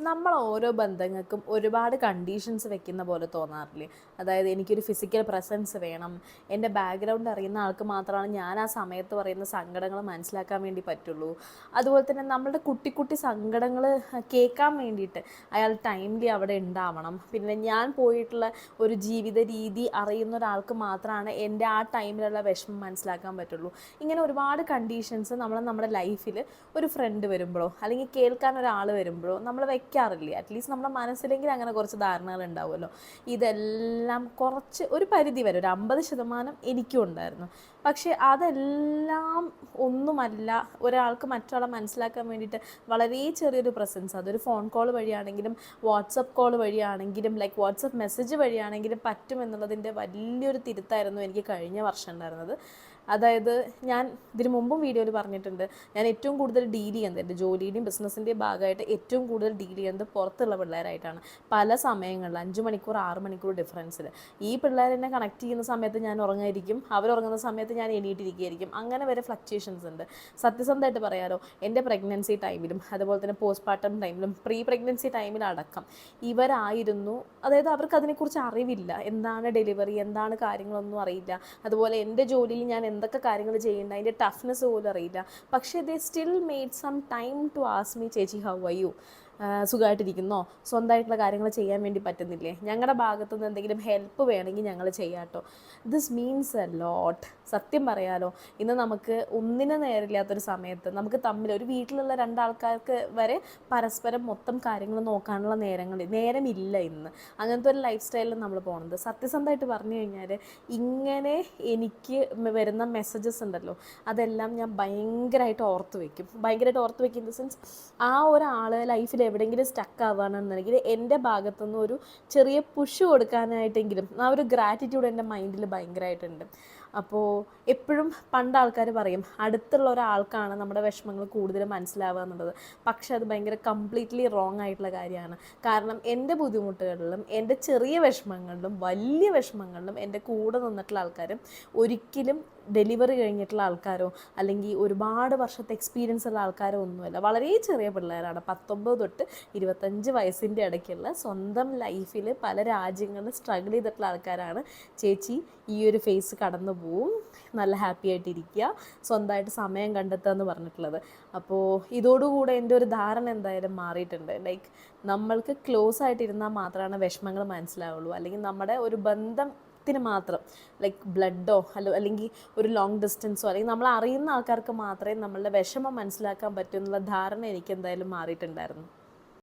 നമ്മൾ ഓരോ ബന്ധങ്ങൾക്കും ഒരുപാട് കണ്ടീഷൻസ് വെക്കുന്ന പോലെ തോന്നാറില്ലേ? അതായത് എനിക്കൊരു ഫിസിക്കൽ പ്രസൻസ് വേണം, എൻ്റെ ബാക്ക്ഗ്രൗണ്ട് അറിയുന്ന ആൾക്ക് മാത്രമാണ് ഞാൻ ആ സമയത്ത് പറയുന്ന സങ്കടങ്ങൾ മനസ്സിലാക്കാൻ വേണ്ടി പറ്റുള്ളൂ. അതുപോലെ തന്നെ നമ്മളുടെ കുട്ടി കുട്ടി സങ്കടങ്ങൾ കേൾക്കാൻ വേണ്ടിയിട്ട് അയാൾ ടൈംലി അവിടെ ഉണ്ടാവണം. പിന്നെ ഞാൻ പോയിട്ടുള്ള ഒരു ജീവിത രീതി അറിയുന്ന ഒരാൾക്ക് മാത്രമാണ് എൻ്റെ ആ ടൈമിലുള്ള വിഷമം മനസ്സിലാക്കാൻ പറ്റുള്ളൂ. ഇങ്ങനെ ഒരുപാട് കണ്ടീഷൻസ് നമ്മൾ നമ്മുടെ ലൈഫിൽ ഒരു ഫ്രണ്ട് വരുമ്പോഴോ അല്ലെങ്കിൽ കേൾക്കാൻ ഒരാൾ വരുമ്പോഴോ നമ്മൾ വെക്കാറില്ലേ? അറ്റ്ലീസ്റ്റ് നമ്മുടെ മനസ്സിലെങ്കിലും അങ്ങനെ കുറച്ച് ധാരണകൾ ഉണ്ടാവുമല്ലോ. ഇതെല്ലാം കുറച്ച് ഒരു പരിധി വരെ ഒരു 50% എനിക്കും ഉണ്ടായിരുന്നു. പക്ഷേ അതെല്ലാം ഒന്നുമല്ല ഒരാൾക്ക് മറ്റൊരാളെ മനസ്സിലാക്കാൻ വേണ്ടിയിട്ട് വളരെ ചെറിയൊരു പ്രസൻസ്, അതൊരു ഫോൺ കോൾ വഴിയാണെങ്കിലും വാട്സപ്പ് കോൾ വഴിയാണെങ്കിലും ലൈക്ക് വാട്സപ്പ് മെസ്സേജ് വഴിയാണെങ്കിലും പറ്റുമെന്നുള്ളതിൻ്റെ വലിയൊരു തിരുത്തായിരുന്നു എനിക്ക് കഴിഞ്ഞ വർഷം ഉണ്ടായിരുന്നത്. അതായത് ഞാൻ ഇതിന് മുമ്പും വീഡിയോയിൽ പറഞ്ഞിട്ടുണ്ട്, ഞാൻ ഏറ്റവും കൂടുതൽ ഡീൽ ചെയ്യുന്നത് എൻ്റെ ജോലിയുടെയും ബിസിനസ്സിൻ്റെയും ഭാഗമായിട്ട് ഏറ്റവും കൂടുതൽ ഡീൽ ചെയ്യുന്നത് പുറത്തുള്ള പിള്ളേരായിട്ടാണ്. പല സമയങ്ങളിൽ 5 മണിക്കൂർ 6 മണിക്കൂർ ഡിഫറൻസിൽ ഈ പിള്ളേരെന്നെ കണക്ട് ചെയ്യുന്ന സമയത്ത് ഞാൻ ഉറങ്ങായിരിക്കും, അവരുറങ്ങുന്ന സമയത്ത് ഞാൻ എണീറ്റിരിക്കുകയായിരിക്കും. അങ്ങനെ വരെ ഫ്ലക്ച്വേഷൻസ് ഉണ്ട്. സത്യസന്ധമായിട്ട് പറയാലോ, എൻ്റെ പ്രഗ്നൻസി ടൈമിലും അതുപോലെ തന്നെ പോസ്റ്റ്പാർട്ടം ടൈമിലും പ്രീ പ്രഗ്നൻസി ടൈമിലടക്കം ഇവരായിരുന്നു, അതായത് അവർക്ക് അതിനെക്കുറിച്ച് അറിവില്ല, എന്താണ് ഡെലിവറി, എന്താണ് കാര്യങ്ങളൊന്നും അറിയില്ല. അതുപോലെ എൻ്റെ ജോലിയിൽ ഞാൻ എന്തൊക്കെ കാര്യങ്ങൾ ചെയ്യുന്നുണ്ട് അതിൻ്റെ ടഫ്നെസ് പോലും അറിയില്ല. പക്ഷേ they still made some time to ask me, ചേച്ചി ഹൗ ആർ യു, സുഖമായിട്ടിരിക്കുന്നോ, സ്വന്തമായിട്ടുള്ള കാര്യങ്ങൾ ചെയ്യാൻ വേണ്ടി പറ്റുന്നില്ലേ, ഞങ്ങളുടെ ഭാഗത്തുനിന്ന് എന്തെങ്കിലും ഹെൽപ്പ് വേണമെങ്കിൽ ഞങ്ങൾ ചെയ്യാട്ടോ. This means a lot. സത്യം പറയാലോ, ഇന്ന് നമുക്ക് ഒന്നിനും നേരില്ലാത്തൊരു സമയത്ത് നമുക്ക് തമ്മിൽ ഒരു വീട്ടിലുള്ള രണ്ടാൾക്കാർക്ക് വരെ പരസ്പരം മൊത്തം കാര്യങ്ങൾ നോക്കാനുള്ള നേരമില്ല ഇന്ന്. അങ്ങനത്തെ ഒരു ലൈഫ് സ്റ്റൈലിൽ നമ്മൾ പോകുന്നത്. സത്യസന്ധമായിട്ട് പറഞ്ഞു കഴിഞ്ഞാൽ ഇങ്ങനെ എനിക്ക് വരുന്ന മെസ്സേജസ് ഉണ്ടല്ലോ, അതെല്ലാം ഞാൻ ഭയങ്കരമായിട്ട് ഓർത്ത് വയ്ക്കും. ഇൻ ദ സെൻസ്, ആ ഒരാൾ ലൈഫിൽ എവിടെയെങ്കിലും സ്റ്റക്ക് ആവുകയാണെന്നുണ്ടെങ്കിൽ എൻ്റെ ഭാഗത്തുനിന്ന് ഒരു ചെറിയ പുഷ് കൊടുക്കാനായിട്ടെങ്കിലും ആ ഒരു ഗ്രാറ്റിറ്റ്യൂഡ് എൻ്റെ മൈൻഡിൽ ഭയങ്കരമായിട്ടുണ്ട്. അപ്പോൾ എപ്പോഴും പണ്ട് ആൾക്കാർ പറയും അടുത്തുള്ള ഒരാൾക്കാണ് നമ്മുടെ വിഷമങ്ങൾ കൂടുതൽ മനസ്സിലാവുക എന്നുള്ളത്. പക്ഷെ അത് ഭയങ്കര കംപ്ലീറ്റ്ലി റോങ് ആയിട്ടുള്ള കാര്യമാണ്. കാരണം എൻ്റെ ബുദ്ധിമുട്ടുകളിലും എൻ്റെ ചെറിയ വിഷമങ്ങളിലും വലിയ വിഷമങ്ങളിലും എൻ്റെ കൂടെ നിന്നിട്ടുള്ള ആൾക്കാരും ഒരിക്കലും ഡെലിവറി കഴിഞ്ഞിട്ടുള്ള ആൾക്കാരോ അല്ലെങ്കിൽ ഒരുപാട് വർഷത്തെ എക്സ്പീരിയൻസ് ഉള്ള ആൾക്കാരോ ഒന്നുമല്ല. വളരെ ചെറിയ പിള്ളേരാണ്. 19 തൊട്ട് 25 വയസ്സിൻ്റെ ഇടയ്ക്കുള്ള സ്വന്തം ലൈഫിൽ പല രാജ്യങ്ങളിൽ സ്ട്രഗിൾ ചെയ്തിട്ടുള്ള ആൾക്കാരാണ്. ചേച്ചി ഈ ഒരു ഫേസ് കടന്നു പോവും, നല്ല ഹാപ്പി ആയിട്ടിരിക്കുക, സ്വന്തമായിട്ട് സമയം കണ്ടെത്തുക എന്ന് പറഞ്ഞിട്ടുള്ളത്. അപ്പോൾ ഇതോടുകൂടെ എൻ്റെ ഒരു ധാരണ എന്തായാലും മാറിയിട്ടുണ്ട്. ലൈക്ക് നമ്മൾക്ക് ക്ലോസ് ആയിട്ടിരുന്നാൽ മാത്രമാണ് വിഷമങ്ങൾ മനസ്സിലാവുള്ളൂ. അല്ലെങ്കിൽ നമ്മുടെ ഒരു ബന്ധത്തിന് മാത്രം, ലൈക്ക് ബ്ലഡോ അല്ലെങ്കിൽ ഒരു ലോങ് ഡിസ്റ്റൻസോ അല്ലെങ്കിൽ നമ്മൾ അറിയുന്ന ആൾക്കാർക്ക് മാത്രമേ നമ്മളുടെ വിഷമം മനസ്സിലാക്കാൻ പറ്റൂ എന്നുള്ള ധാരണ എനിക്ക് എന്തായാലും മാറിയിട്ടുണ്ടായിരുന്നു.